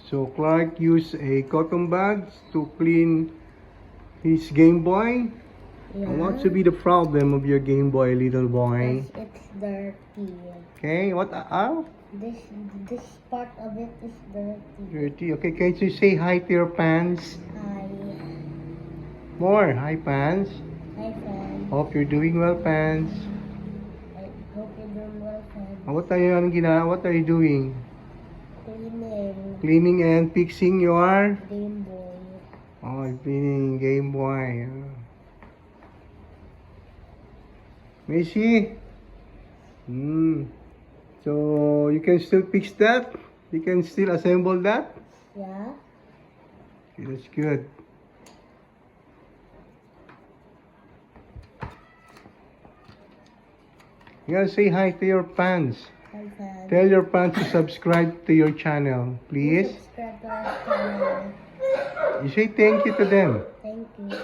So Clark used a cotton bag to clean his Game Boy. Yeah. What should be the problem of your Game Boy, little boy? Because it's dirty. Okay, what? This part of it is dirty. Dirty. Okay, can you say hi to your pants? Hi. More. Hi, pants. Hi, fans. Hope you're doing well, pants. I hope you're doing well, fans. What are you doing? Cleaning Cleaning and fixing your Game Boy. cleaning Game Boy. Macy? So you can still fix that? You can still assemble that? Yeah. Okay, that's good. You gotta say hi to your fans. Hi, fans. Tell your fans to subscribe to your channel, please. Subscribe to our channel. You say thank you to them. Thank you.